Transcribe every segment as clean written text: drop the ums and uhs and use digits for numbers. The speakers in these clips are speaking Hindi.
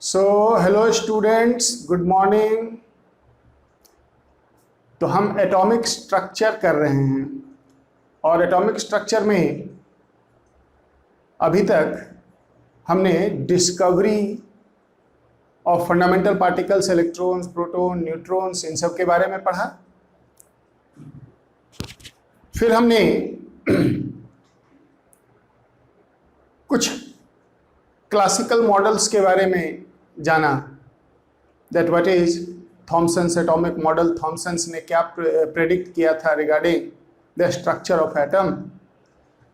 So hello students, good morning. तो हम एटॉमिक स्ट्रक्चर कर रहे हैं और एटॉमिक स्ट्रक्चर में अभी तक हमने discovery of fundamental particles, electrons, proton, neutrons, इन सब के बारे में पढ़ा। फिर हमने कुछ क्लासिकल मॉडल्स के बारे में जाना, that what is Thomson's atomic model, Thomson's ने क्या प्रेडिक्ट किया था regarding the structure of atom.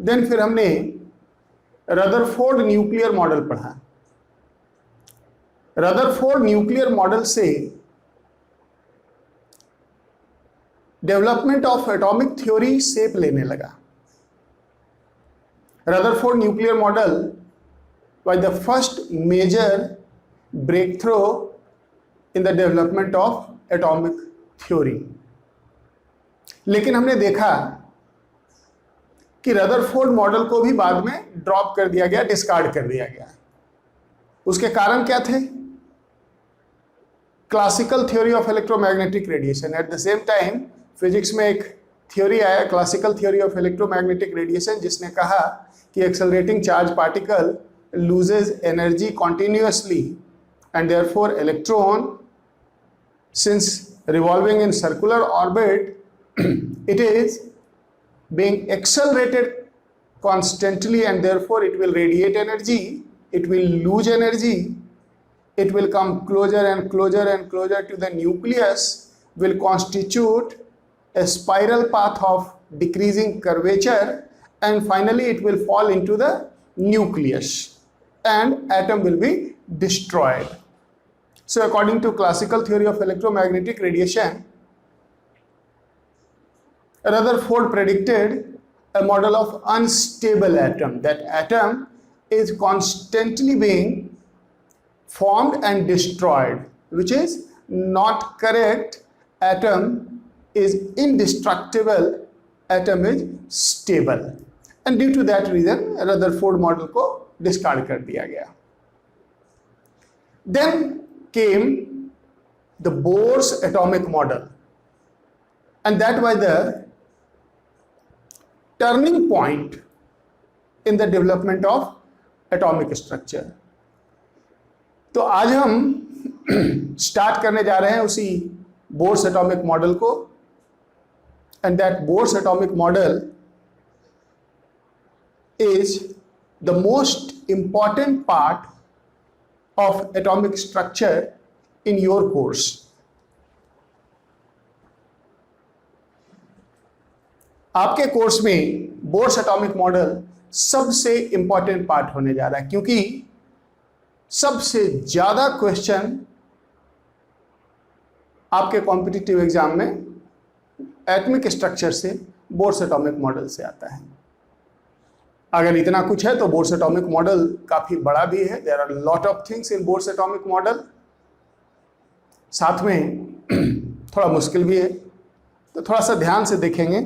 Then फिर हमने रदरफोर्ड न्यूक्लियर मॉडल पढ़ा। रदरफोर्ड न्यूक्लियर मॉडल से development of atomic theory shape लेने लगा। Rutherford nuclear model was the first major breakthrough in the development of atomic theory। लेकिन हमने देखा कि रदरफोर्ड मॉडल को भी बाद में ड्रॉप कर दिया गया, डिस्कार्ड कर दिया गया। उसके कारण क्या थे? Classical theory of electromagnetic radiation. At the same time physics में एक थ्योरी आया, classical theory of electromagnetic radiation, जिसने कहा कि accelerating charge particle loses energy continuously and therefore electron, since revolving in circular orbit it is being accelerated constantly and therefore it will radiate energy, it will lose energy, it will come closer and closer and closer to the nucleus, will constitute a spiral path of decreasing curvature and finally it will fall into the nucleus and atom will be destroyed. So according to classical theory of electromagnetic radiation, Rutherford predicted a model of unstable atom, that atom is constantly being formed and destroyed, which is not correct. Atom is indestructible, atom is stable, and due to that reason Rutherford model को डिस्कार्ड कर दिया गया। Then came the Bohr's atomic model and that was the turning point in the development of atomic structure. तो आज हम स्टार्ट करने जा रहे हैं उसी बोर्स एटॉमिक मॉडल को, and that Bohr's atomic model is the most important part of atomic structure in your course। आपके कोर्स में बोर्स एटॉमिक मॉडल सबसे इंपॉर्टेंट पार्ट होने जा रहा है, क्योंकि सबसे ज्यादा क्वेश्चन आपके कॉम्पिटिटिव एग्जाम में एटॉमिक स्ट्रक्चर से, बोर्स एटॉमिक मॉडल से आता है। अगर इतना कुछ है तो बोर्स एटॉमिक मॉडल काफी बड़ा भी है। There are lot of things in Bohr's atomic model, साथ में थोड़ा मुश्किल भी है। तो थोड़ा सा ध्यान से देखेंगे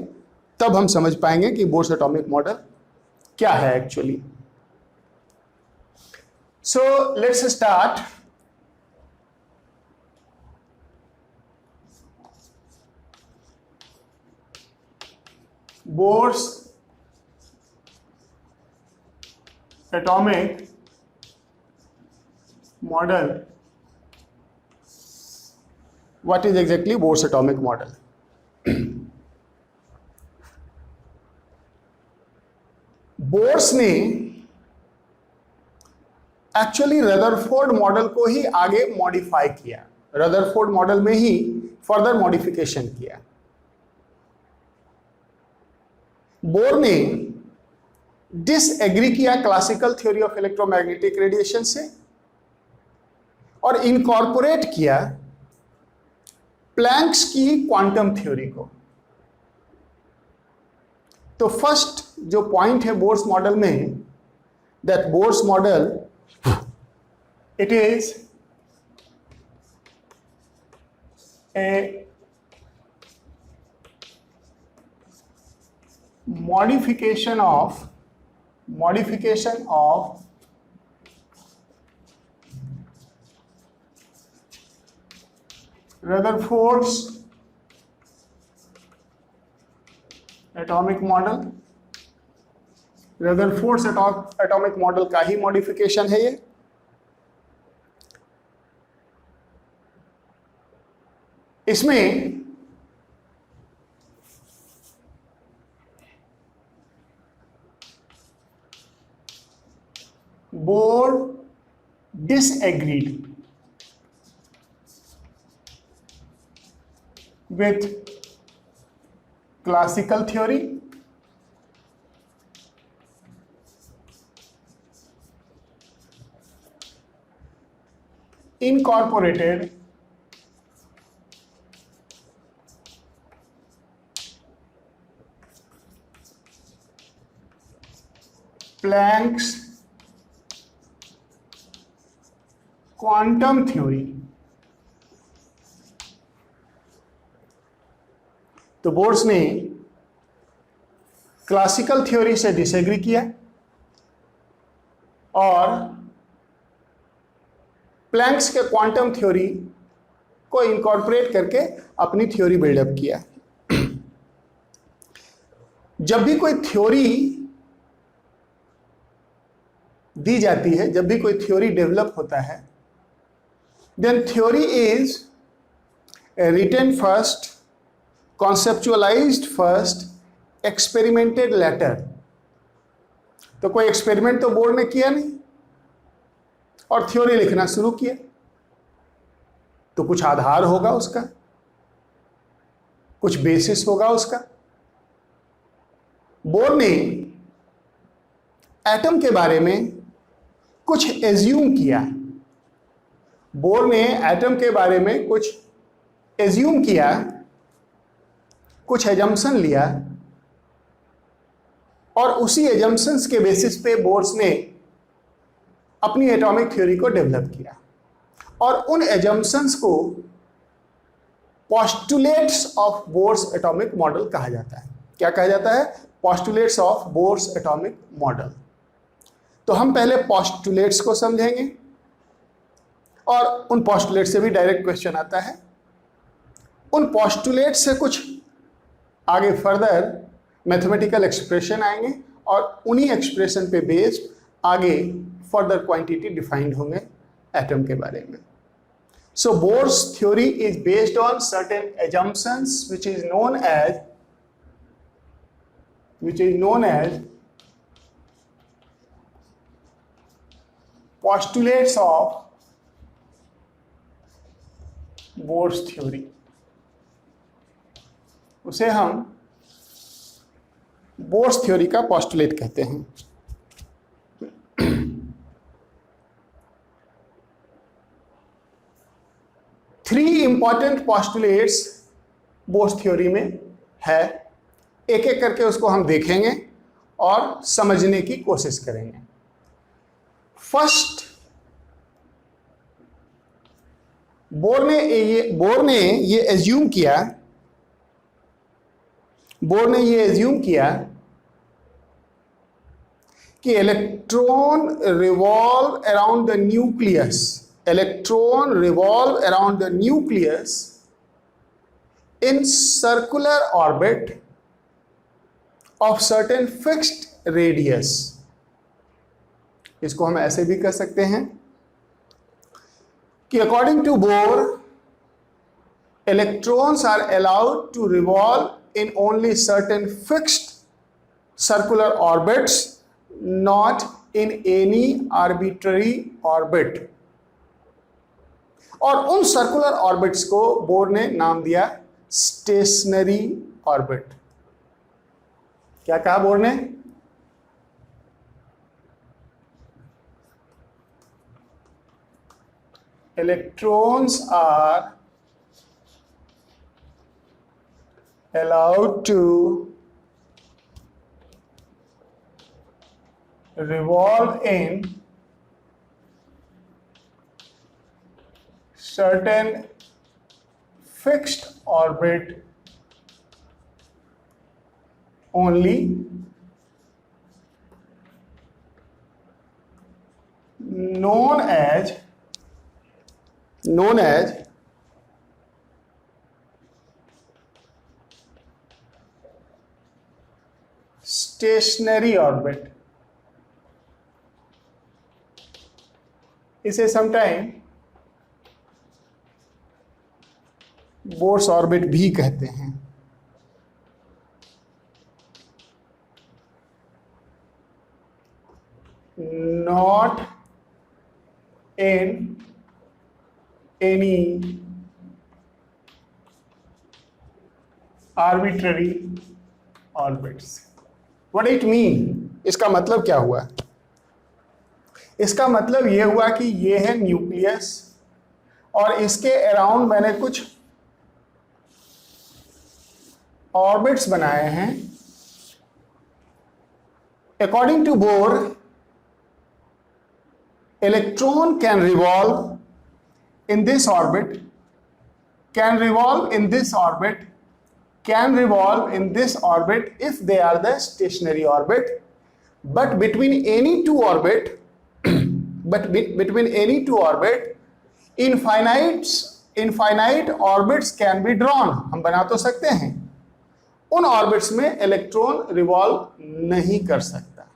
तब हम समझ पाएंगे कि बोर्स एटॉमिक मॉडल क्या है actually. So let's start. Bohr's atomic model. What is exactly Bohr's atomic model? Bohr's ने एक्चुअली रदरफोर्ड मॉडल को ही आगे मॉडिफाई किया, रदरफोर्ड मॉडल में ही फर्दर मॉडिफिकेशन किया। बोर ने डिसएग्री किया classical theory of electromagnetic radiation से और इनकॉर्पोरेट किया प्लैंक्स की क्वांटम थ्योरी को। तो फर्स्ट जो पॉइंट है बोर्स मॉडल में, that Bohr's model it is a modification of Rutherford's atomic model, Rutherford's atomic model का ही मॉडिफिकेशन है ये। इसमें bore disagreed with classical theory incorporated Planck's quantum theory. तो बोर्स ने क्लासिकल थ्योरी से डिसएग्री किया और प्लैंक्स के क्वांटम थ्योरी को इनकॉर्पोरेट करके अपनी थ्योरी बिल्डअप किया। जब भी कोई थ्योरी दी जाती है, जब भी कोई थ्योरी डेवलप होता है, then theory is written first, conceptualized first, experimented later। तो कोई एक्सपेरिमेंट तो बोर्ड ने किया नहीं और थ्योरी लिखना शुरू किया, तो कुछ आधार होगा उसका, कुछ बेसिस होगा उसका। बोर्ड ने एटम के बारे में कुछ एज्यूम किया, बोर ने एटम के बारे में कुछ एज्यूम किया, कुछ एजम्पशन लिया और उसी एजम्पशंस के बेसिस पे बोर्स ने अपनी एटॉमिक थ्योरी को डेवलप किया और उन एजम्पशंस को postulates of bourse atomic model कहा जाता है। क्या कहा जाता है? Postulates of bourse atomic model. तो हम पहले पोस्टुलेट्स को समझेंगे और उन पोस्टुलेट से भी डायरेक्ट क्वेश्चन आता है। उन पोस्टुलेट से कुछ आगे फर्दर मैथमेटिकल एक्सप्रेशन आएंगे और उन्हीं एक्सप्रेशन पे बेस्ड आगे फर्दर क्वांटिटी डिफाइंड होंगे एटम के बारे में। So Bohr's theory is based on certain assumptions which is known as postulates of Bohr's theory. उसे हम बोर्स थ्योरी का पोस्टुलेट कहते हैं। Three important postulates Bohr's theory में है, एक एक करके उसको हम देखेंगे और समझने की कोशिश करेंगे। फर्स्ट, बोर ने ये एज्यूम किया कि electron revolve around the nucleus in circular orbit of certain fixed radius. इसको हम ऐसे भी कह सकते हैं कि according to Bohr, electrons are allowed to revolve in only certain fixed circular orbits, not in any arbitrary orbit। और उन सर्कुलर ऑर्बिट्स को बोर ने नाम दिया स्टेशनरी ऑर्बिट। क्या कहा बोर ने? Electrons are allowed to revolve in certain fixed orbit only, known as stationery orbit, इसे समटाइम बोर्स ऑर्बिट भी कहते हैं। Not in any arbitrary orbits. What it mean, इसका मतलब क्या हुआ? इसका मतलब ये हुआ कि ये है न्यूक्लियस और इसके अराउंड मैंने कुछ ऑर्बिट्स बनाए हैं। According to Bohr, electron can revolve in this orbit, can revolve in this orbit, can revolve in this orbit if they are the stationary orbit, but between any two orbit between any two orbit, infinite orbits can be drawn। हम बना तो सकते हैं, उन ऑर्बिट्स में इलेक्ट्रॉन रिवॉल्व नहीं कर सकता।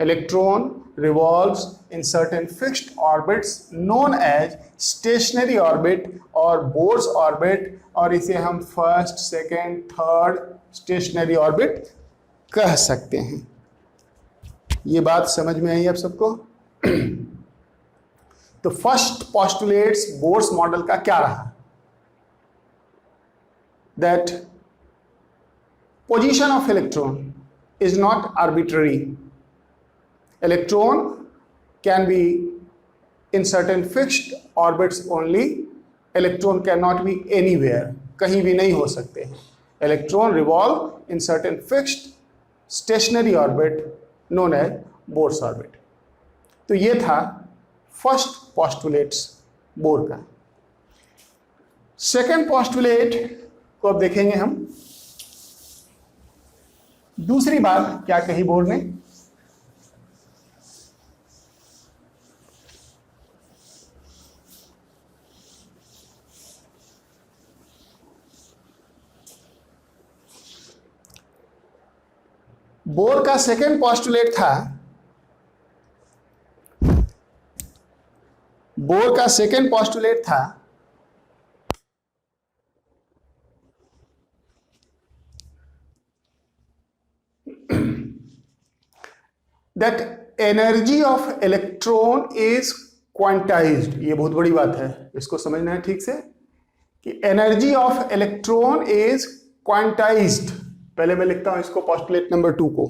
Electron revolves in certain fixed orbits known as stationary orbit और Bohr's orbit, और इसे हम first, second, third stationery orbit कह सकते हैं। ये बात समझ में आई आप सबको? तो फर्स्ट पोस्टुलेट्स बोर्स मॉडल का क्या रहा? That position of electron is not arbitrary. Electron can be in certain fixed orbits only. Electron cannot be anywhere, कहीं भी नहीं हो सकते हैं। Electron revolve in certain fixed stationary orbit known as Bohr's orbit। तो ये था फर्स्ट पोस्टुलेट्स बोर का। सेकेंड पोस्टुलेट को अब देखेंगे हम। दूसरी बात क्या कही बोर ने? बोर का सेकेंड पोस्टुलेट था, बोर का सेकेंड पोस्टुलेट था that energy of electron is quantized. ये बहुत बड़ी बात है, इसको समझना है ठीक से कि energy of electron is quantized. पहले मैं लिखता हूं इसको पोस्टुलेट नंबर 2 को।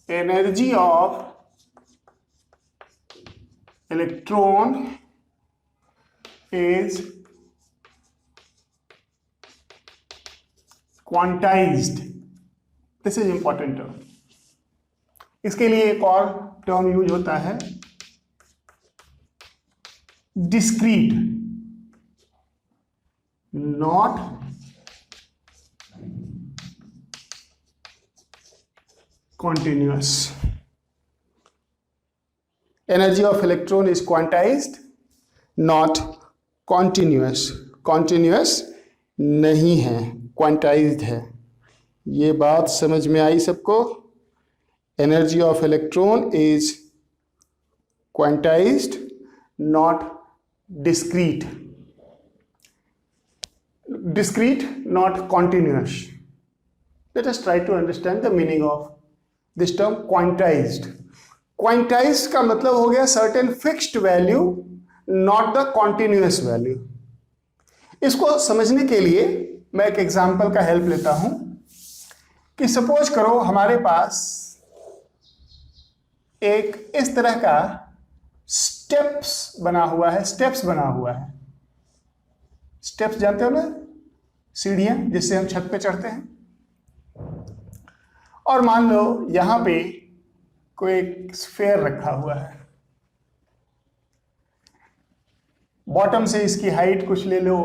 Energy of electron is quantized. This is important term. इसके लिए एक और टर्म यूज होता है, discrete, not continuous। Energy of electron is quantized, not continuous। continuous नहीं है, quantized है। ये बात समझ में आई सबको? Energy of electron is quantized, not discrete। discrete, not continuous। Let us try to understand the meaning of this term quantized। quantized का मतलब हो गया certain fixed value, not the continuous value। इसको समझने के लिए मैं एक एग्जांपल का हेल्प लेता हूं कि सपोज करो हमारे पास एक इस तरह का स्टेप्स बना हुआ है। स्टेप्स बना हुआ है, स्टेप्स जानते हो ना, सीढ़ियां जिससे हम छत पे चढ़ते हैं। और मान लो यहां पे कोई एक स्फेयर रखा हुआ है। बॉटम से इसकी हाइट कुछ ले लो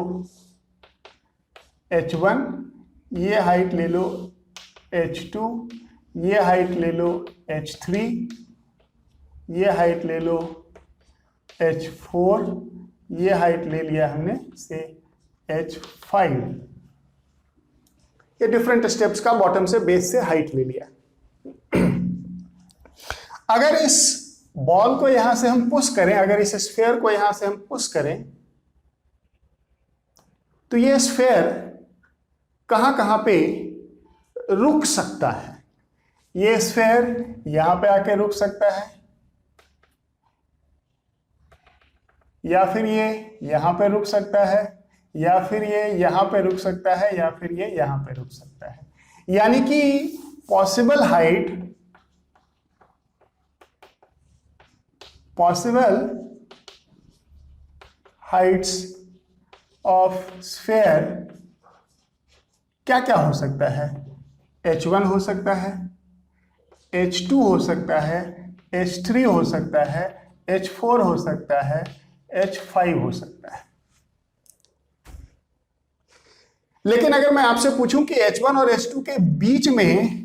h1, ये हाइट ले लो h2, ये हाइट ले लो h3, ये हाइट ले लो h4, ये हाइट ले लिया हमने से h5, ये डिफरेंट स्टेप्स का बॉटम से बेस से हाइट ले लिया। अगर इस बॉल को यहां से हम पुश करें, अगर इस स्फेयर को यहां से हम पुश करें, तो ये स्फेयर कहां कहां पे रुक सकता है। ये स्फेयर यहां पे आके रुक सकता है, या फिर ये यहां पे रुक सकता है, या फिर ये यहां पे रुक सकता है, या फिर ये यहां पे रुक सकता है। यानी कि पॉसिबल हाइट्स ऑफ स्फेयर क्या क्या हो सकता है। h1 हो सकता है, h2 हो सकता है, h3 हो सकता है, h4 हो सकता है, h5 हो सकता है। लेकिन अगर मैं आपसे पूछूं कि h1 और h2 के बीच में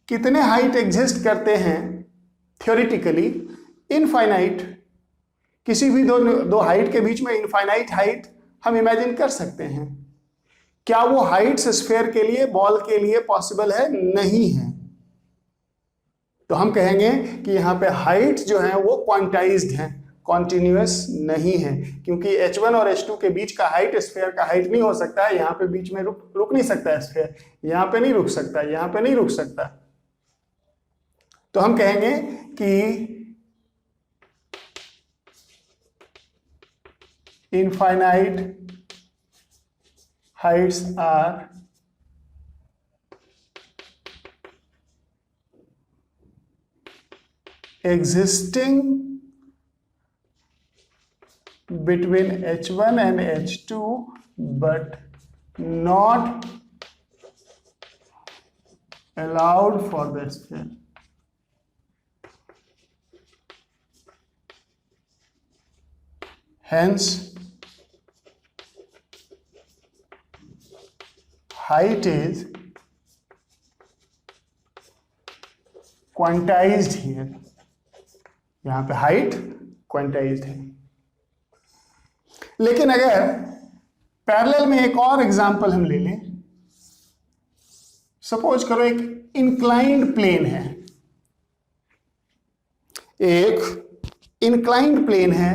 कितने हाइट एग्जिस्ट करते हैं थ्योरेटिकली, इनफाइनाइट, किसी भी दो हाइट के बीच में इनफाइनाइट हाइट हम इमेजिन कर सकते हैं। क्या वो हाइट्स स्फेयर के लिए, बॉल के लिए पॉसिबल है? नहीं है। तो हम कहेंगे कि यहां पे हाइट जो है वो क्वांटाइज्ड है, कॉन्टिन्यूअस नहीं है, क्योंकि h1 और h2 के बीच का हाइट स्फेयर का हाइट नहीं हो सकता है। यहां पे बीच में रुक नहीं सकता है स्फेयर, यहां पे नहीं रुक सकता, यहां पे नहीं रुक सकता। तो हम कहेंगे कि infinite heights are existing between h1 and h2 but not allowed for the sphere. Hence height is quantized here. यहां पे हाइट क्वांटाइज्ड है। लेकिन अगर पैरेलल में एक और एग्जांपल हम ले लें, सपोज करो एक इंक्लाइंड प्लेन है, एक इंक्लाइंड प्लेन है।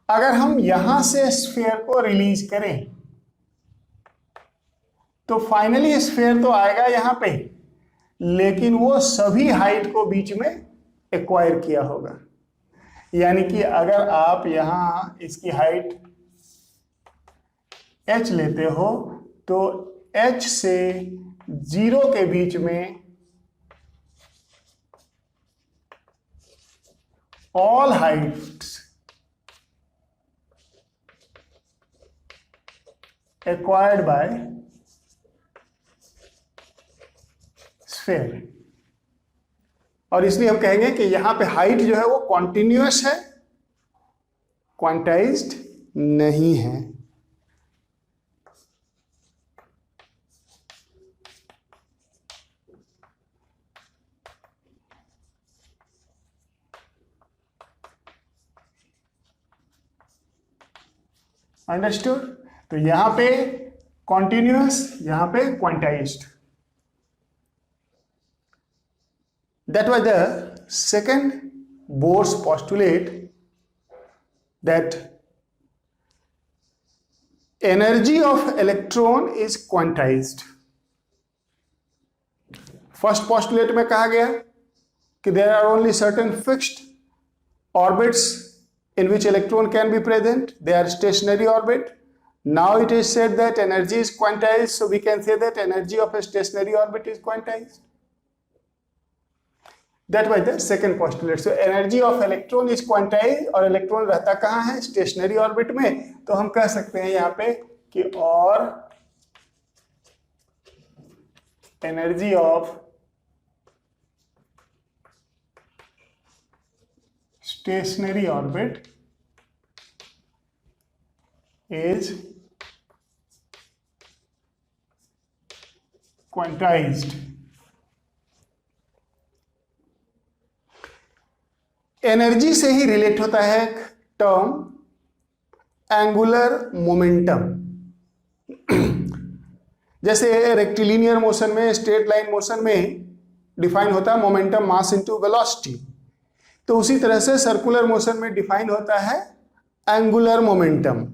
अगर हम यहां से स्फीयर को रिलीज करें तो फाइनली स्फीयर तो आएगा यहां पे, लेकिन वो सभी हाइट को बीच में एक्वायर किया होगा। यानी कि अगर आप यहां इसकी हाइट h लेते हो तो h से 0 के बीच में all Heights acquired by sphere. और इसलिए हम कहेंगे कि यहां पे हाइट जो है वो कॉन्टिन्यूअस है, क्वांटाइज्ड नहीं है। अंडरस्टूड? तो यहां पे कॉन्टिन्यूअस, यहां पे quantized. That was the second Bohr's postulate, that energy of electron is quantized. First postulate में कहा गया कि there are only certain fixed orbits in which electron can be present. They are stationary orbit. Now it is said that energy is quantized, so we can say that energy of a stationary orbit is quantized. That was the second postulate. So energy of electron is quantized, और इलेक्ट्रॉन रहता कहाँ है? स्टेशनरी ऑर्बिट में। तो हम कह सकते हैं यहाँ पे कि और energy of stationary orbit is quantized. Energy से ही रिलेट होता है एक टर्म एंगुलर मोमेंटम। जैसे रेक्टिलिनियर मोशन में, स्ट्रेट लाइन मोशन में डिफाइन होता है मोमेंटम मास इनटू वेलोसिटी, तो उसी तरह से सर्कुलर मोशन में डिफाइन होता है एंगुलर मोमेंटम।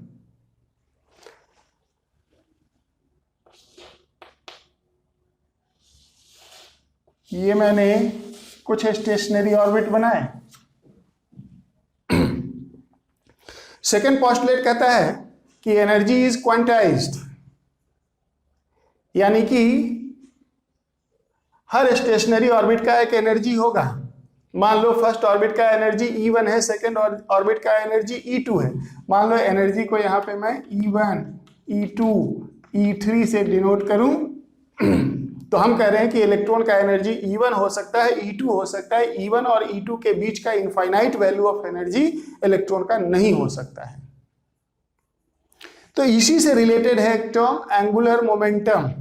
ये मैंने कुछ स्टेशनरी ऑर्बिट बनाए। सेकेंड पोस्टुलेट कहता है कि एनर्जी इज क्वांटाइज्ड, यानी कि हर स्टेशनरी ऑर्बिट का एक एनर्जी होगा। मान लो फर्स्ट ऑर्बिट का एनर्जी E1 है, सेकेंड ऑर्बिट का एनर्जी E2 है। मान लो एनर्जी को यहां पे मैं E1, E2, E3 से डिनोट करूं तो हम कह रहे हैं कि इलेक्ट्रॉन का एनर्जी E1 हो सकता है, E2 हो सकता है। E1 और E2 के बीच का infinite value of energy electron का नहीं हो सकता है। तो इसी से रिलेटेड है एक टर्म एंगुलर मोमेंटम।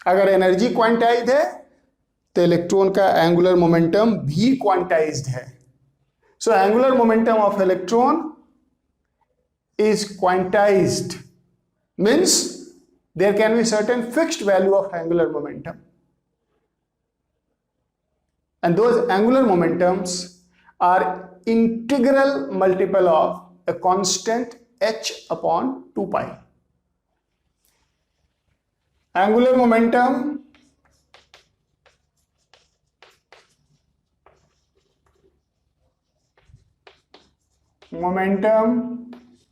अगर एनर्जी क्वांटाइज्ड है तो इलेक्ट्रॉन का एंगुलर मोमेंटम भी क्वांटाइज्ड है। So angular momentum of electron is quantized, means there can be certain fixed value of angular momentum, and those angular momentums are integral multiple of a constant h upon 2 pi. Angular momentum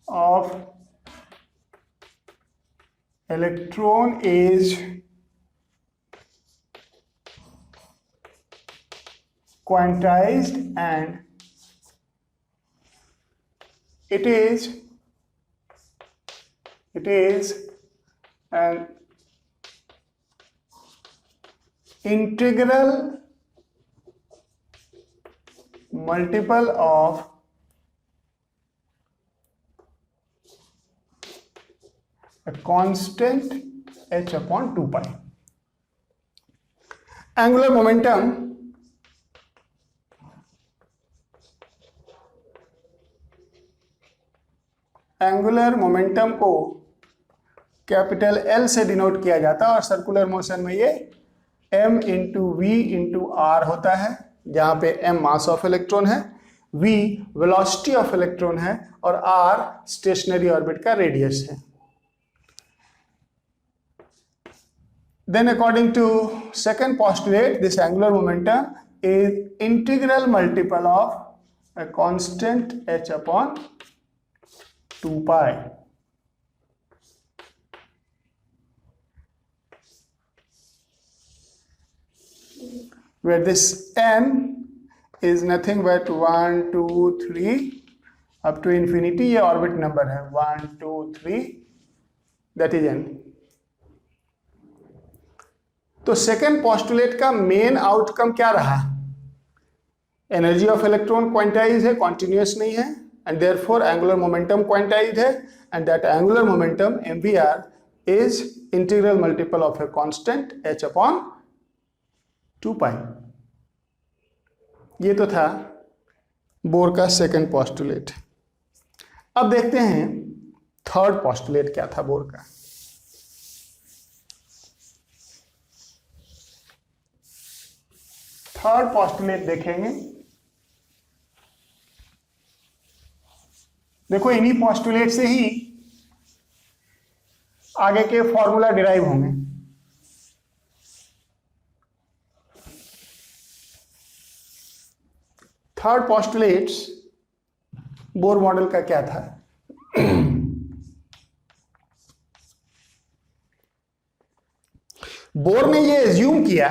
of electron is quantized, and it is an integral multiple of a constant h upon 2 pi. Angular momentum को कैपिटल L से डिनोट किया जाता है, और सर्कुलर मोशन में ये m into v into r होता है, जहां पे m मास ऑफ इलेक्ट्रॉन है, v वेलोसिटी ऑफ इलेक्ट्रॉन है, और r स्टेशनरी ऑर्बिट का रेडियस है। Then according to second postulate, this angular momentum is integral multiple of a constant h upon 2 pi. Where this n is nothing but 1, 2, 3 up to infinity, ये ऑर्बिट नंबर है 1, 2, 3, that is n. तो सेकेंड पोस्टुलेट का मेन आउटकम क्या रहा? एनर्जी ऑफ इलेक्ट्रॉन क्वांटाइज है, कॉन्टिन्यूअस नहीं है, and therefore angular momentum quantize है, and that angular momentum MVR is integral multiple of a constant h upon 2 pi. ये तो था बोर का सेकेंड पोस्टुलेट। अब देखते हैं थर्ड पोस्टुलेट क्या था बोर का। थर्ड पोस्टुलेट देखेंगे। देखो इन्हीं पोस्टुलेट से ही आगे के फॉर्मूला डिराइव होंगे। थर्ड पोस्टुलेट्स बोर मॉडल का क्या था? बोर ने ये एज्यूम किया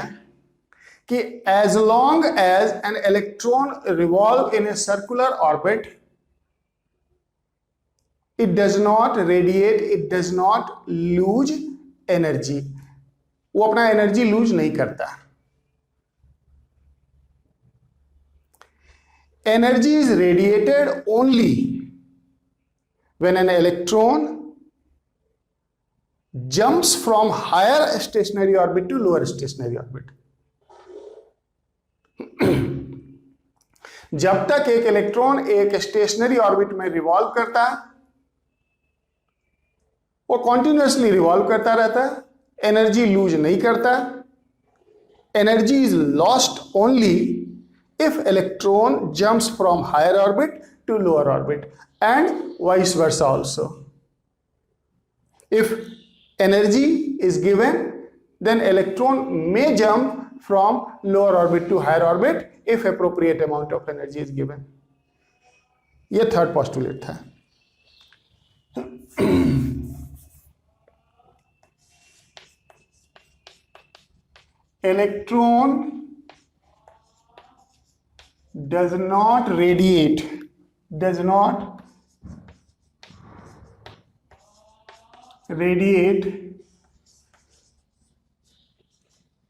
कि as long as an electron revolve in a circular orbit, it does not radiate, it does not lose energy. वो अपना एनर्जी लूज नहीं करता। Energy is radiated only when an electron jumps from higher stationary orbit to lower stationary orbit. जब तक एक इलेक्ट्रॉन एक स्टेशनरी ऑर्बिट में रिवॉल्व करता है, वो कॉन्टिन्यूसली रिवॉल्व करता रहता है, एनर्जी लूज नहीं करता। Energy is lost only if electron jumps from higher orbit to lower orbit and vice versa also. If energy is given, then electron may jump from lower orbit to higher orbit if appropriate amount of energy is given. ये थर्ड पोस्टुलेट था। Electron does not radiate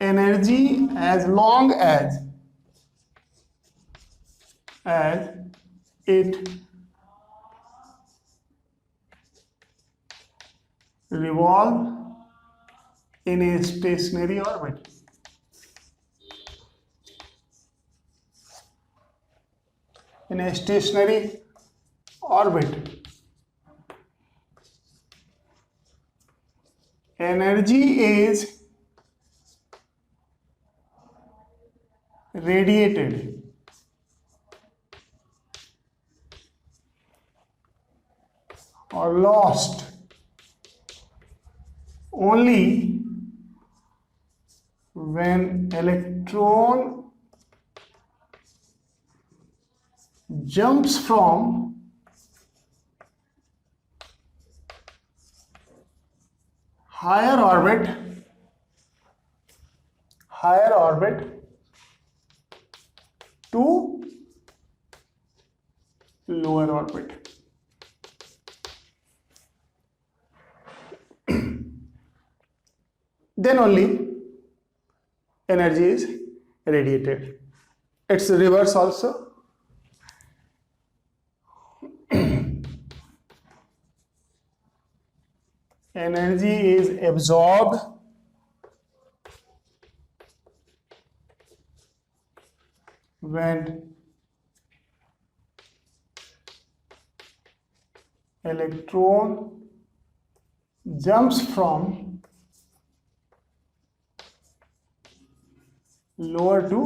energy as long as it revolve in a stationary orbit. In a stationary orbit, energy is radiated or lost only when electron jumps from higher orbit to lower orbit. Then only energy is radiated. It's reverse also. Energy is absorbed when electron jumps from lower to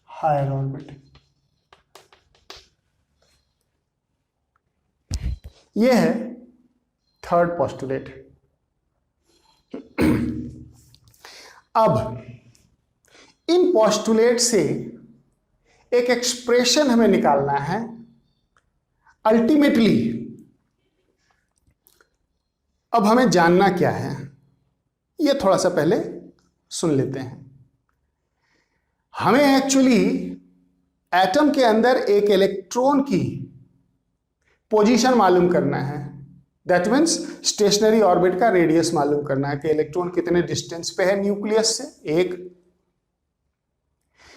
higher orbit. ये है थर्ड पोस्टुलेट। अब इन पोस्टुलेट से एक एक्सप्रेशन हमें निकालना है। अल्टीमेटली अब हमें जानना क्या है, ये थोड़ा सा पहले सुन लेते हैं। हमें एक्चुअली एटम के अंदर एक इलेक्ट्रॉन की पोजीशन मालूम करना है। दैट मीन्स स्टेशनरी ऑर्बिट का रेडियस मालूम करना है कि इलेक्ट्रॉन कितने डिस्टेंस पे है न्यूक्लियस से। एक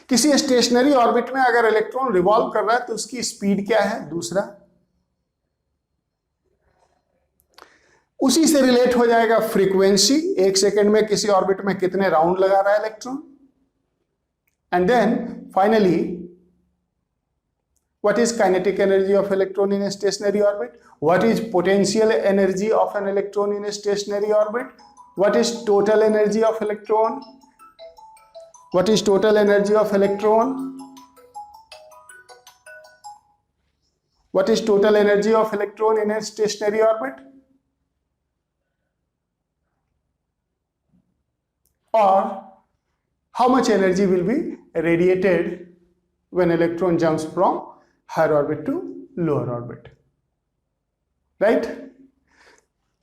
किसी स्टेशनरी ऑर्बिट में अगर इलेक्ट्रॉन रिवॉल्व कर रहा है तो उसकी स्पीड क्या है। दूसरा उसी से रिलेट हो जाएगा फ्रीक्वेंसी, एक सेकेंड में किसी ऑर्बिट में कितने राउंड लगा रहा है electron. And then finally what is kinetic energy of electron in a stationary orbit, what is potential energy of an electron in a stationary orbit, what is total energy of electron, what is total energy of electron, what is total energy of electron in a stationary orbit, or how much energy will be radiated when electron jumps from higher orbit to lower orbit, right?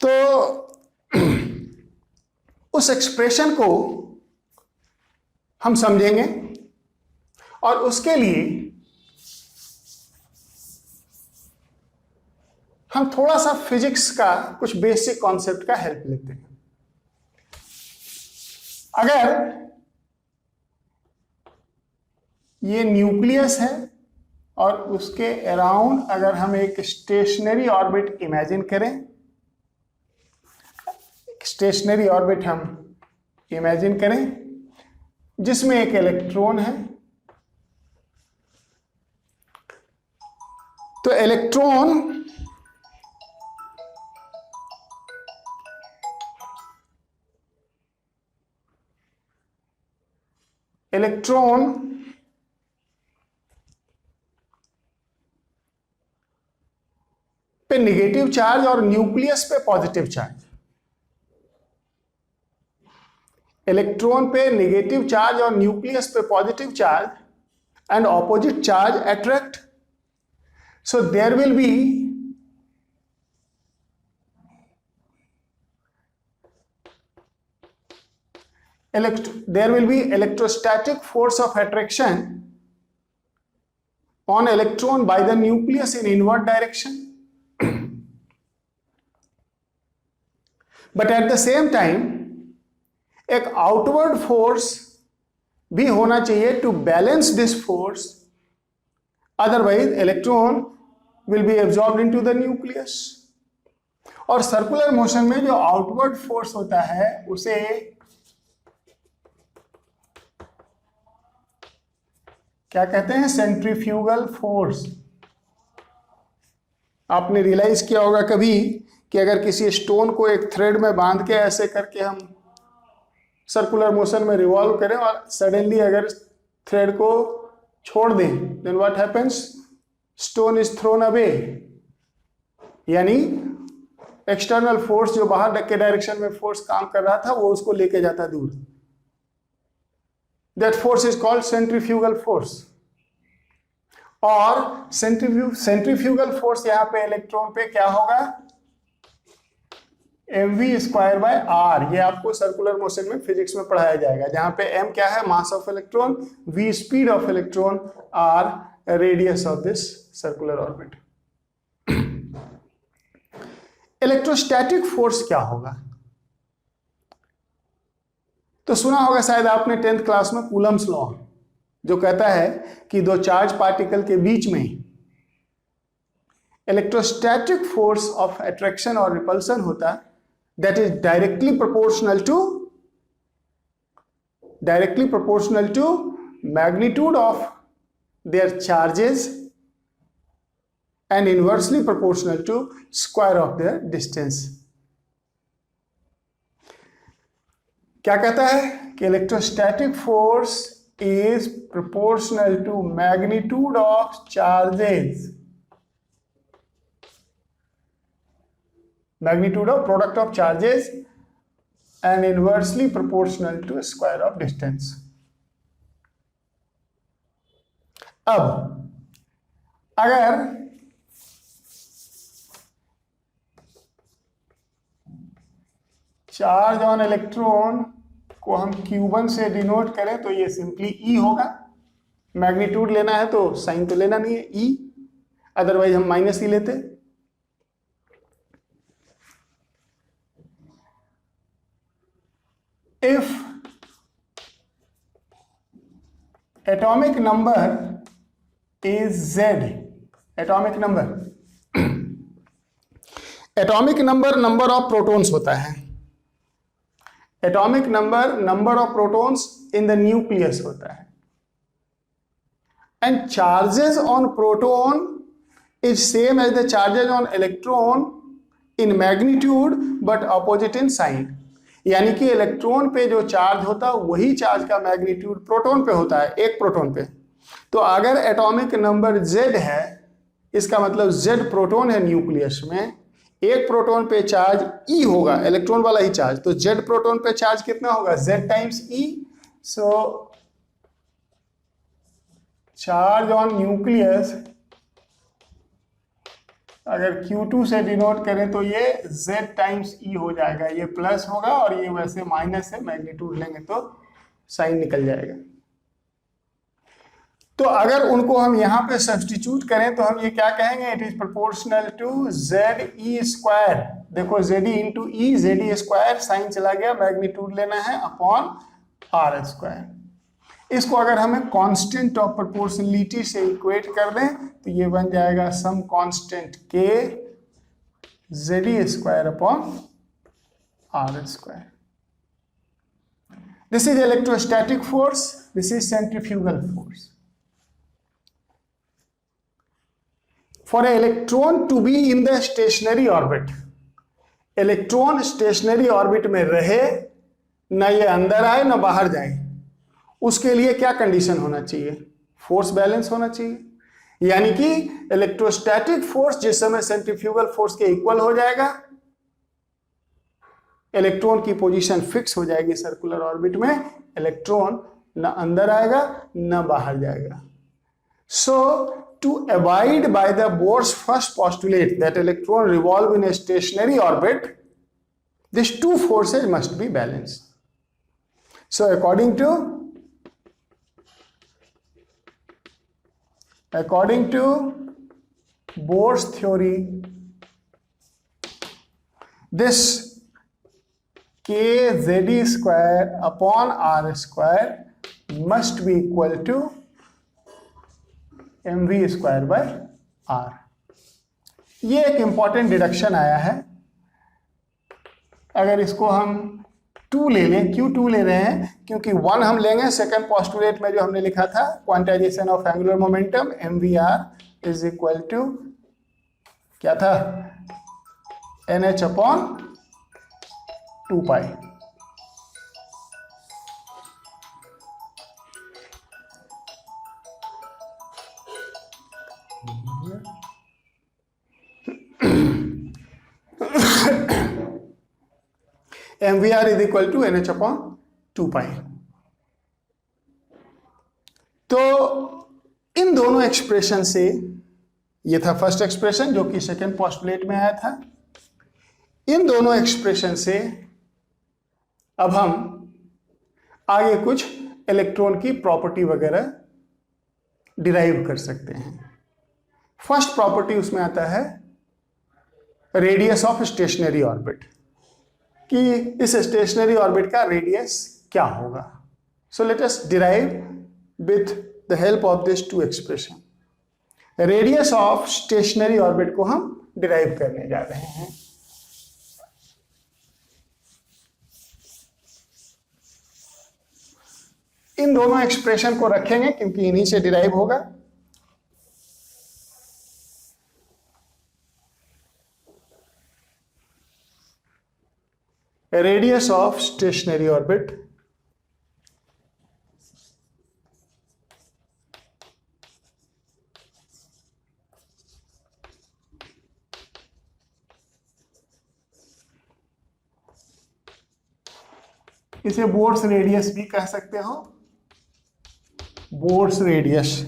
तो उस एक्सप्रेशन को हम समझेंगे और उसके लिए हम थोड़ा सा फिजिक्स का कुछ बेसिक कॉन्सेप्ट का हेल्प लेते हैं। अगर ये न्यूक्लियस है और उसके अराउंड अगर हम एक स्टेशनरी ऑर्बिट इमेजिन करें, स्टेशनरी ऑर्बिट हम इमेजिन करें जिसमें एक इलेक्ट्रॉन है। तो इलेक्ट्रॉन पे निगेटिव चार्ज और न्यूक्लियस पे पॉजिटिव चार्ज। इलेक्ट्रॉन पे नेगेटिव चार्ज और न्यूक्लियस पे positive charge and opposite charge attract. So there will be electrostatic force of attraction on electron by the nucleus in inward direction. But at the same time एक आउटवर्ड फोर्स भी होना चाहिए to balance this force, otherwise electron will be absorbed into the nucleus. और सर्कुलर मोशन में जो आउटवर्ड फोर्स होता है उसे क्या कहते हैं? Centrifugal force. आपने रियलाइज किया होगा कभी कि अगर किसी स्टोन को एक थ्रेड में बांध के ऐसे करके हम सर्कुलर मोशन में रिवॉल्व करें और सडनली अगर थ्रेड को छोड़ दें, then what happens? Stone is thrown away. यानी एक्सटर्नल फोर्स जो बाहर के डायरेक्शन में फोर्स काम कर रहा था वो उसको लेके जाता दूर। That force is called centrifugal force. और सेंट्रीफ्यूगल फोर्स यहां पे इलेक्ट्रॉन पे क्या होगा? mv²/r। ये आपको सर्कुलर मोशन में फिजिक्स में पढ़ाया जाएगा, जहां पे m क्या है? मास of electron, v speed of electron, r radius of this circular orbit. Electrostatic force क्या होगा? तो सुना होगा शायद आपने 10th क्लास में कूलम्स लॉ, जो कहता है कि दो चार्ज पार्टिकल के बीच में इलेक्ट्रोस्टैटिक फोर्स ऑफ अट्रैक्शन और रिपल्सन होता है, that is directly proportional to magnitude of their charges and inversely proportional to square of their distance। क्या कहता है कि electrostatic force is proportional to magnitude of charges, magnitude of product of charges and inversely proportional to square of distance। अब अगर चार्ज ऑन इलेक्ट्रॉन को हम Q1 से डिनोट करें तो ये सिंपली E होगा। मैग्नीट्यूड लेना है तो साइन तो लेना नहीं है, E, अदरवाइज हम -E लेते। If atomic number is Z, atomic number number of protons होता है। atomic number of protons in the nucleus होता है। and charges on proton is same as the charges on electron in magnitude but opposite in sign। यानी कि इलेक्ट्रॉन पे जो चार्ज होता है वही चार्ज का मैग्नीट्यूड प्रोटॉन पे होता है, एक प्रोटॉन पे। तो अगर एटॉमिक नंबर Z है, इसका मतलब Z प्रोटॉन है न्यूक्लियस में, एक प्रोटॉन पे चार्ज E होगा, इलेक्ट्रॉन वाला ही चार्ज। तो Z प्रोटॉन पे चार्ज कितना होगा? Z times E। So charge on nucleus अगर Q2 से डिनोट करें तो ये Z टाइम्स E हो जाएगा। ये प्लस होगा और ये वैसे माइनस है, मैग्नीट्यूड लेंगे तो साइन निकल जाएगा। तो अगर उनको हम यहाँ पे सब्स्टिट्यूट करें तो हम ये क्या कहेंगे? It is proportional to ZE²। देखो ZE into E, ZE², sign चला गया, मैग्नीट्यूड लेना है अपॉन R²। इसको अगर हमें कांस्टेंट ऑफ प्रोपोर्शनलिटी से इक्वेट कर दें तो ये बन जाएगा some constant K ZE² upon R²। This is electrostatic force, this is centrifugal force. For an electron to be in the stationary orbit, electron stationery orbit में रहे, ना ये अंदर आए ना बाहर जाए, उसके लिए क्या कंडीशन होना चाहिए? फोर्स बैलेंस होना चाहिए। यानी कि इलेक्ट्रोस्टैटिक फोर्स जिस समय सेंट्रीफ्यूगल फोर्स के इक्वल हो जाएगा, इलेक्ट्रॉन की पोजीशन फिक्स हो जाएगी सर्कुलर ऑर्बिट में, इलेक्ट्रॉन ना अंदर आएगा ना बाहर जाएगा। सो to abide by the Bohr's first postulate that electron revolve in a stationary orbit, these two forces must be balanced. So according to Bohr's theory, this kZe square upon R square must be equal to mv square by r. ये एक इंपॉर्टेंट डिडक्शन आया है। अगर इसको हम 2 ले लें, क्यों 2 ले रहे हैं? क्योंकि 1 हम लेंगे सेकंड पोस्टुलेट में जो हमने लिखा था, quantization of angular momentum mvr is equal to क्या था? nh upon 2 pi. mvr is equal to nh upon 2 pi. तो इन दोनों एक्सप्रेशन से, ये था फर्स्ट एक्सप्रेशन जो कि सेकंड पोस्टुलेट में आया था, इन दोनों एक्सप्रेशन से अब हम आगे कुछ इलेक्ट्रॉन की प्रॉपर्टी वगैरह डिराइव कर सकते हैं। फर्स्ट प्रॉपर्टी उसमें आता है रेडियस ऑफ स्टेशनरी ऑर्बिट, कि इस स्टेशनरी ऑर्बिट का रेडियस क्या होगा। So let us derive with the help of this two expression. Radius of stationary orbit को हम डिराइव करने जा रहे हैं। इन दोनों एक्सप्रेशन को रखेंगे क्योंकि इन्हीं से डिराइव होगा। Radius of stationary orbit इसे बोर्स रेडियस भी कह सकते हो। Bohr's radius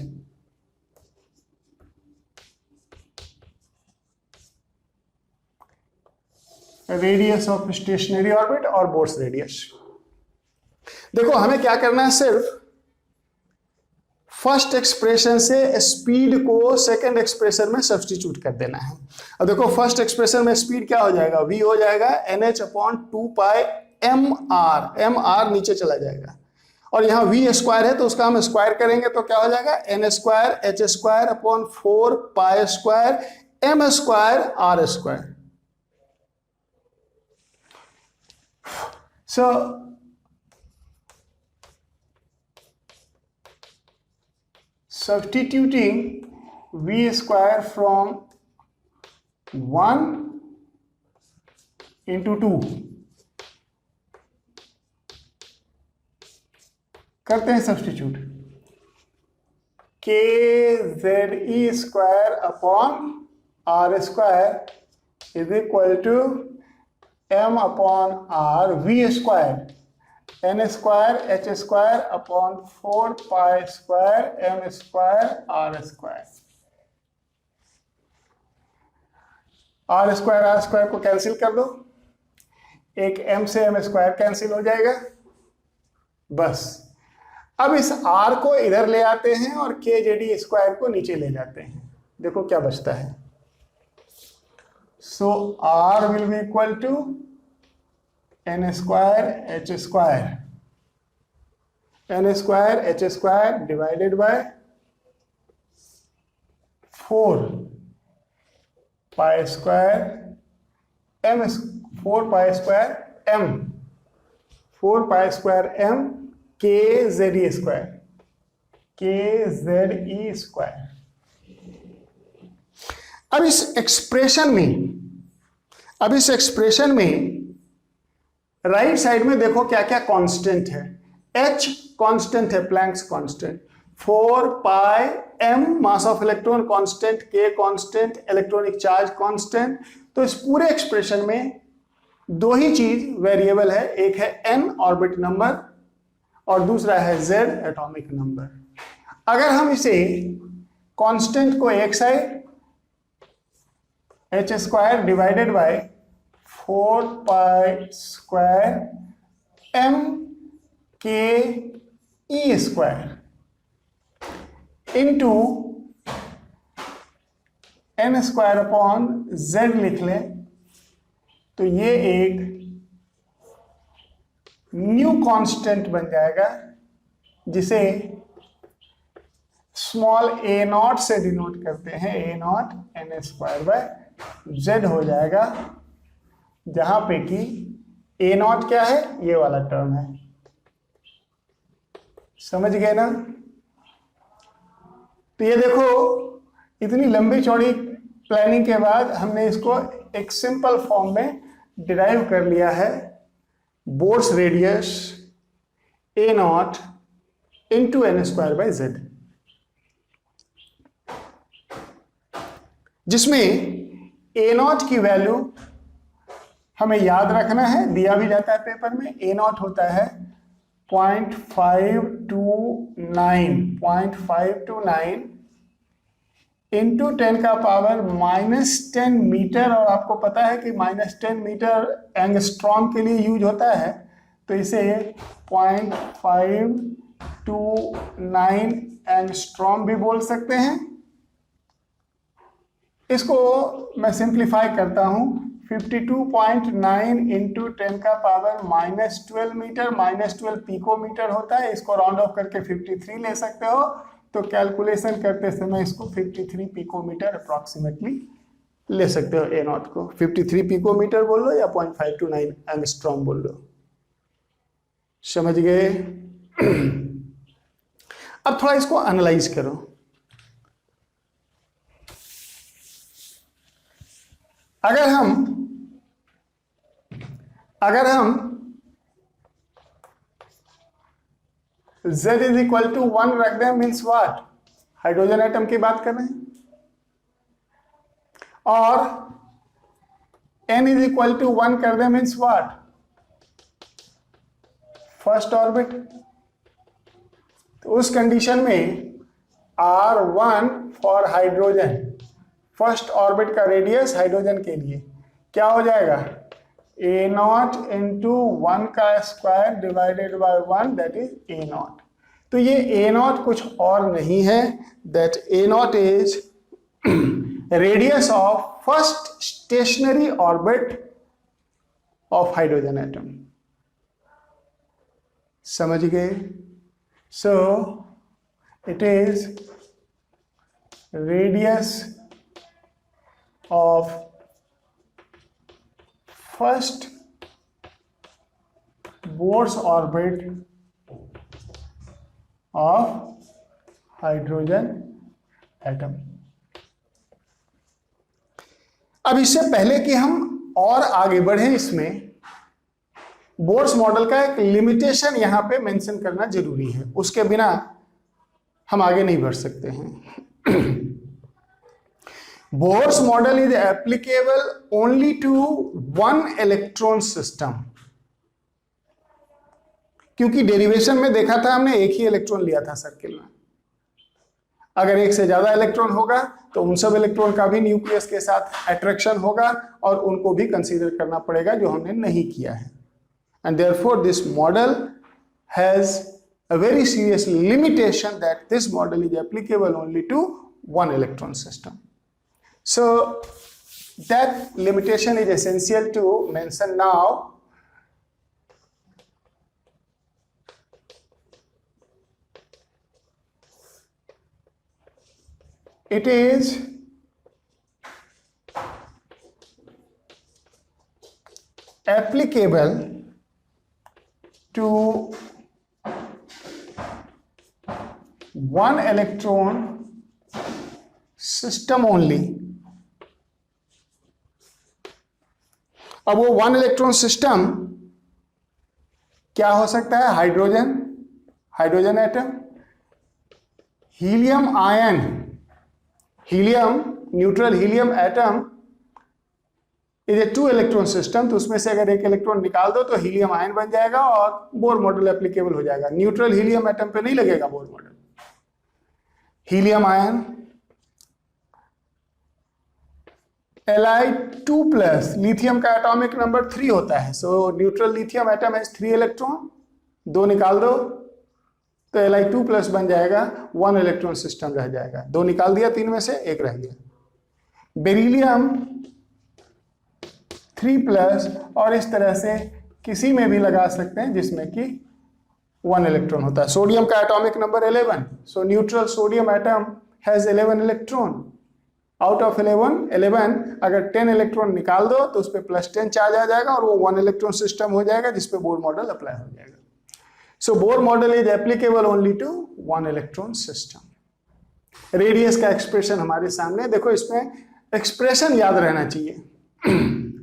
radius of stationary orbit और बोर्स रेडियस। देखो हमें क्या करना है, सिर्फ फर्स्ट एक्सप्रेशन से स्पीड को सेकंड एक्सप्रेशन में सब्स्टिट्यूट कर देना है। अब देखो फर्स्ट एक्सप्रेशन में स्पीड क्या हो जाएगा? v हो जाएगा nh अपॉन 2 पाई mr नीचे चला जाएगा, और यहाँ v स्क्वायर है तो उसका हम स्क्वायर करेंगे तो क्या हो जाएगा? n square h square upon 4 pi square m square r square. So substituting v square from 1 into 2 करते हैं substitute. kZe square upon r square is equal to m upon r v square n square h square upon 4 pi square m square r square. r square को कैंसिल कर दो, एक m से m स्क्वायर कैंसिल हो जाएगा बस। अब इस r को इधर ले आते हैं और kZe स्क्वायर को नीचे ले जाते हैं, देखो क्या बचता है। So r will be equal to n square h square, n square h square divided by 4 pi square m 4 pi square m 4 pi square m k z e square, k z e square. अब इस एक्सप्रेशन में राइट साइड में देखो क्या क्या कांस्टेंट है। h कांस्टेंट है, Planck's constant, 4 pi m mass of electron constant, k constant, electronic charge constant. तो इस पूरे एक्सप्रेशन में दो ही चीज वेरिएबल है, एक है n ऑर्बिट नंबर और दूसरा है z एटॉमिक नंबर। अगर हम इसे कांस्टेंट को एक side h square divided by 4 pi square m k e square into n square upon z लिख लें तो ये एक न्यू कांस्टेंट बन जाएगा जिसे स्मॉल a नॉट से डिनोट करते हैं, a not n square by z हो जाएगा, जहां पे कि a नॉट क्या है, ये वाला टर्म है। समझ गए ना? तो ये देखो इतनी लंबी चौड़ी प्लानिंग के बाद हमने इसको एक सिंपल फॉर्म में डिराइव कर लिया है। Bohr's radius a nought into n square by z, जिसमें a नॉट की वैल्यू हमें याद रखना है, दिया भी जाता है पेपर में। a नॉट होता है 0.529 इंटू 10 का पावर -10 मीटर, और आपको पता है कि -10 मीटर एंगस्ट्रॉम के लिए यूज होता है, तो इसे 0.529 एंगस्ट्रॉम भी बोल सकते हैं। इसको मैं सिंप्लीफाई करता हूं, 52.9 इंटू 10 का पावर -12 मीटर, -12 पिकोमीटर होता है। इसको राउंड ऑफ करके 53 ले सकते हो, तो कैलकुलेशन करते समय इसको 53 पिकोमीटर अप्रॉक्सीमेटली ले सकते हो। ए नॉट को 53 पिकोमीटर बोल लो या 0.529 एंगस्ट्रॉम बोल लो। समझ गए? अब थोड़ा इसको एनालाइज करो। अगर हम z इज इक्वल टू 1 रख दें, मीन्स व्हाट, हाइड्रोजन एटम की बात कर रहे हैं, और n इज इक्वल टू 1 कर दें, मीन्स व्हाट, फर्स्ट ऑर्बिट। तो उस कंडीशन में R1 for hydrogen, first orbit का रेडियस हाइड्रोजन के लिए क्या हो जाएगा, a नॉट इंटू 1 का square divided by 1, that is a not. तो ये a नॉट कुछ और नहीं है, that a not is radius of first stationery orbit of hydrogen atom. समझ गए? So it is radius of first Bohr's orbit of hydrogen atom। अब इससे पहले कि हम और आगे बढ़े, इसमें बोर्स मॉडल का एक लिमिटेशन यहां पे मेंशन करना जरूरी है, उसके बिना हम आगे नहीं बढ़ सकते हैं। Bohr's model is applicable only to one electron system, क्योंकि डेरिवेशन में देखा था हमने एक ही इलेक्ट्रॉन लिया था सर्किल में। अगर एक से ज्यादा इलेक्ट्रॉन होगा तो उन सब इलेक्ट्रॉन का भी न्यूक्लियस के साथ अट्रैक्शन होगा और उनको भी कंसीडर करना पड़ेगा, जो हमने नहीं किया है। And therefore this model has a very serious limitation, that this model is applicable only to one electron system. So that limitation is essential to mention now. It is applicable 1 electron system only. अब वो 1 इलेक्ट्रॉन सिस्टम क्या हो सकता है? Hydrogen atom, helium ion, helium neutral helium atom is a 2 electron system. तो उसमें से अगर एक इलेक्ट्रॉन निकाल दो तो हीलियम आयन बन जाएगा और बोर मॉडल एप्लीकेबल हो जाएगा। न्यूट्रल हीलियम एटम पे नहीं लगेगा Bohr model. Helium ion, Li2+, lithium का एटॉमिक नंबर 3 होता है। सो न्यूट्रल लिथियम एटम है 3 इलेक्ट्रॉन, 2 निकाल दो तो Li2+ बन जाएगा, 1 इलेक्ट्रॉन सिस्टम रह जाएगा। 2 निकाल दिया, 3 में से 1 रह गया। बेरिलियम 3+, और इस तरह से किसी में भी लगा सकते हैं जिसमें कि 1 इलेक्ट्रॉन होता है। सोडियम का atomic number 11, so neutral sodium atom has 11 electron. Out of 11 अगर 10 इलेक्ट्रॉन निकाल दो तो उस पर +10 चार्ज आ जाएगा और वो 1 इलेक्ट्रॉन सिस्टम हो जाएगा जिसपे बोर मॉडल अप्लाई हो जाएगा। So Bohr model is applicable only to 1 electron system. Radius का एक्सप्रेशन हमारे सामने, देखो इसमें एक्सप्रेशन याद रहना चाहिए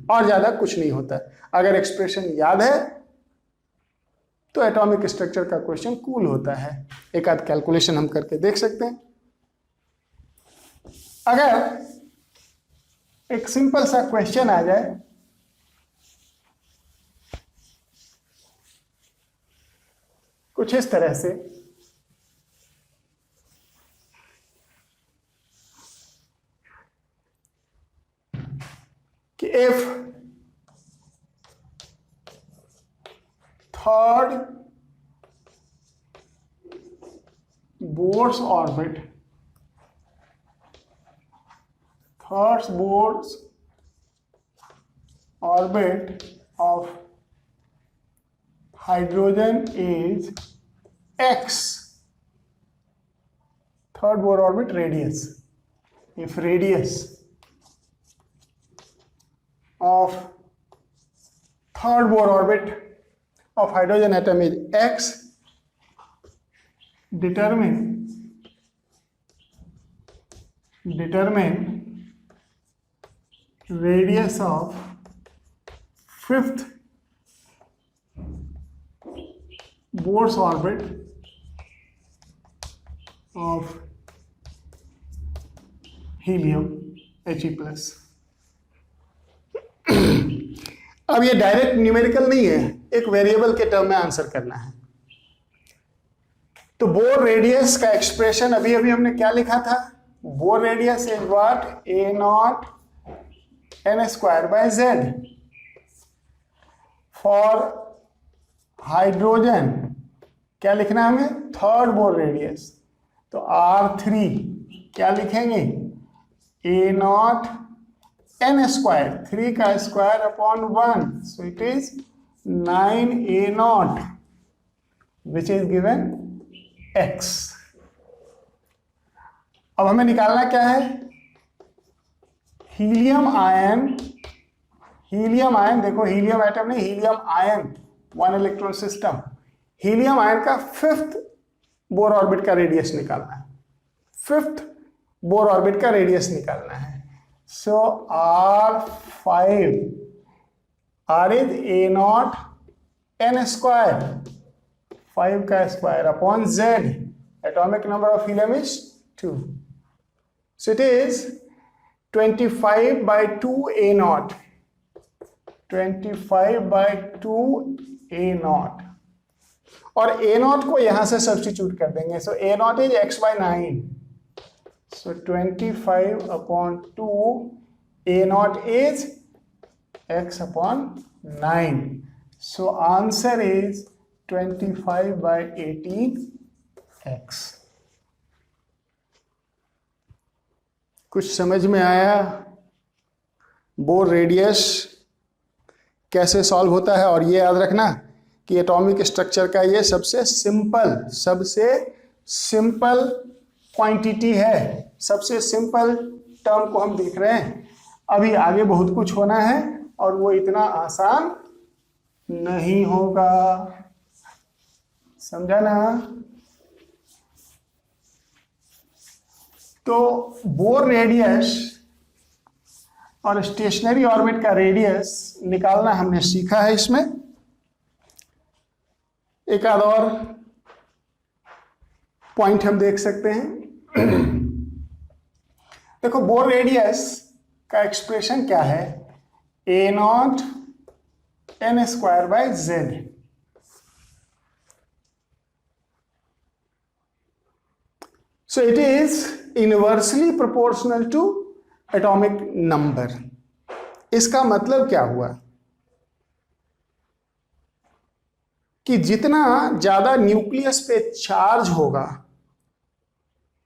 और ज्यादा कुछ नहीं होता। अगर एक्सप्रेशन याद है तो एटॉमिक स्ट्रक्चर का क्वेश्चन कूल होता है। एक आध कैलकुलेशन हम करके देख सकते हैं। अगर एक सिंपल सा क्वेश्चन आ जाए कुछ इस तरह से, कि if third Bohr's orbit, third Bohr's orbit of hydrogen is x, third Bohr orbit radius, if radius of third Bohr orbit of hydrogen atom is x, determine radius of fifth Bohr's orbit of helium He+। अब ये डायरेक्ट न्यूमेरिकल नहीं है, एक वेरिएबल के टर्म में आंसर करना है। तो बोर रेडियस का एक्सप्रेशन अभी हमने क्या लिखा था? Bore radius is what? A0 n²/z for hydrogen. क्या लिखना है हमें? Third bore radius. तो R3 क्या लिखेंगे? A0 n², 3 का square upon 1, so it is 9A0 which is given x। अब हमें निकालना क्या है? हीलियम आयन, देखो हीलियम एटम नहीं, helium ion 1 electron system. Helium ion का 5th बोर ऑर्बिट का रेडियस निकालना है, 5th बोर ऑर्बिट का रेडियस निकालना है। सो R5, R is A0 n², 5 का square upon z, atomic number of helium is 2, so it is 25/2 A0, 25/2 A0, और A0 को यहां से सब्स्टिट्यूट कर देंगे। सो A0 is x/9, so 25/2 A0 is x/9, so answer is 25/18x। कुछ समझ में आया? बोर रेडियस कैसे सॉल्व होता है? और ये याद रखना कि एटॉमिक स्ट्रक्चर का ये सबसे सिंपल क्वांटिटी है, सबसे सिंपल टर्म को हम देख रहे हैं। अभी आगे बहुत कुछ होना है और वो इतना आसान नहीं होगा, समझा ना? तो बोर रेडियस और स्टेशनरी ऑर्बिट का रेडियस निकालना हमने सीखा है। इसमें एक आध और पॉइंट हम देख सकते हैं। देखो बोर रेडियस का एक्सप्रेशन क्या है, a naught n square by Z. So it is inversely proportional to atomic number। इसका मतलब क्या हुआ कि जितना ज्यादा न्यूक्लियस पे चार्ज होगा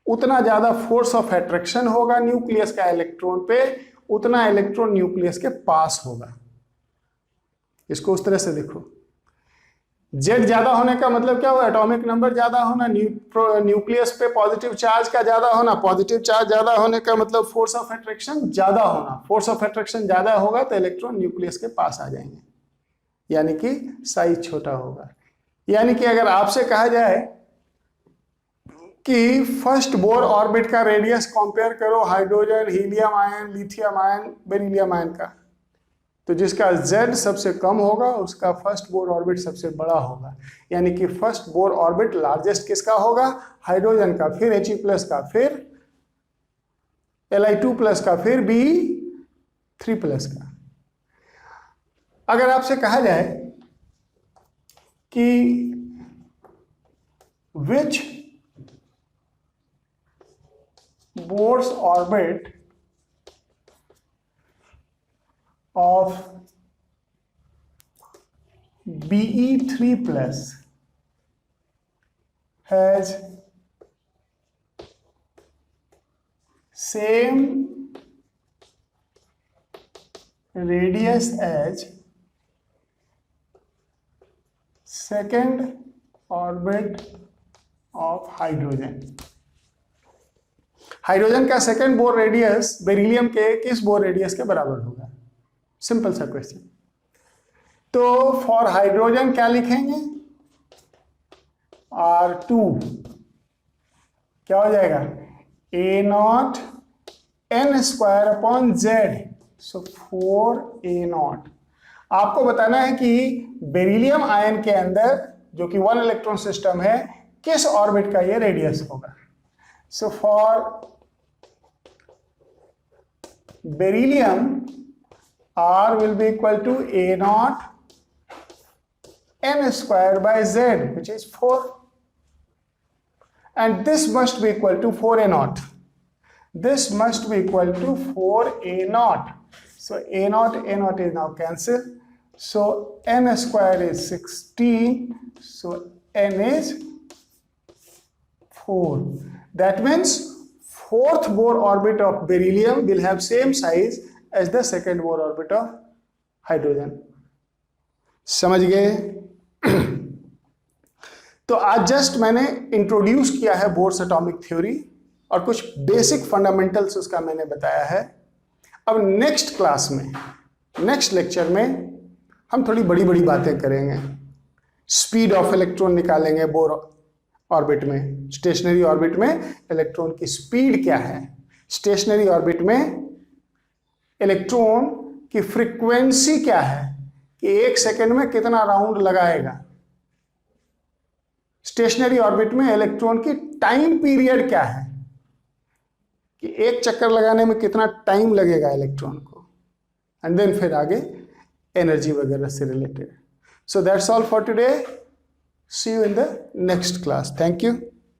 उतना ज्यादा फोर्स ऑफ अट्रैक्शन होगा न्यूक्लियस का इलेक्ट्रॉन पे, उतना इलेक्ट्रॉन न्यूक्लियस के पास होगा। इसको उस तरह से देखो, जेड ज्यादा होने का मतलब क्या हुआ, एटॉमिक नंबर ज्यादा होना, न्यूक्लियस पे पॉजिटिव चार्ज का ज्यादा होना, पॉजिटिव चार्ज ज्यादा होने का मतलब फोर्स ऑफ अट्रैक्शन ज्यादा होना, फोर्स ऑफ अट्रैक्शन ज्यादा होगा तो इलेक्ट्रॉन न्यूक्लियस के पास आ जाएंगे, यानी कि साइज छोटा होगा। यानी कि अगर आपसे कहा जाए कि फर्स्ट बोर ऑर्बिट का रेडियस कंपेयर करो hydrogen, helium ion, lithium ion, beryllium ion का, तो जिसका Z सबसे कम होगा उसका फर्स्ट बोर ऑर्बिट सबसे बड़ा होगा। यानी कि फर्स्ट बोर ऑर्बिट लार्जेस्ट किसका होगा, हाइड्रोजन का, फिर He+ का, फिर Li2+ का, फिर Be3+ का। अगर आपसे कहा जाए कि which Bohr's orbit of Be3+ has same radius as second orbit of hydrogen। Hydrogen का सेकेंड बोर रेडियस बेरिलियम के किस बोर रेडियस के बराबर होगा? सिंपल सा क्वेश्चन। तो फॉर हाइड्रोजन क्या लिखेंगे, R2 क्या हो जाएगा, A0 n²/z, सो 4A0। आपको बताना है कि बेरिलियम आयन के अंदर जो कि 1 इलेक्ट्रॉन सिस्टम है किस ऑर्बिट का ये रेडियस होगा। So for beryllium R will be equal to A0 n²/z, which is 4, and this must be equal to 4A0. This must be equal to 4A0. So A0 is now cancelled. So n² is 16. So n is 4. That means fourth Bohr orbit of beryllium will have same size as the second Bohr orbit of hydrogen। समझ गए? तो आज जस्ट मैंने इंट्रोड्यूस किया है बोर्स एटॉमिक थ्योरी और कुछ बेसिक फंडामेंटल्स उसका मैंने बताया है। अब नेक्स्ट क्लास में, नेक्स्ट लेक्चर में हम थोड़ी बड़ी बड़ी बातें करेंगे। स्पीड ऑफ इलेक्ट्रॉन निकालेंगे बोर ऑर्बिट में, स्टेशनरी ऑर्बिट में इलेक्ट्रॉन की स्पीड क्या है, स्टेशनरी ऑर्बिट में इलेक्ट्रॉन की फ्रीक्वेंसी क्या है कि 1 सेकेंड में कितना राउंड लगाएगा, स्टेशनरी ऑर्बिट में इलेक्ट्रॉन की टाइम पीरियड क्या है कि 1 चक्कर लगाने में कितना टाइम लगेगा इलेक्ट्रॉन को, एंड देन फिर आगे एनर्जी वगैरह से related. So that's all for today, see you in the next class. Thank you.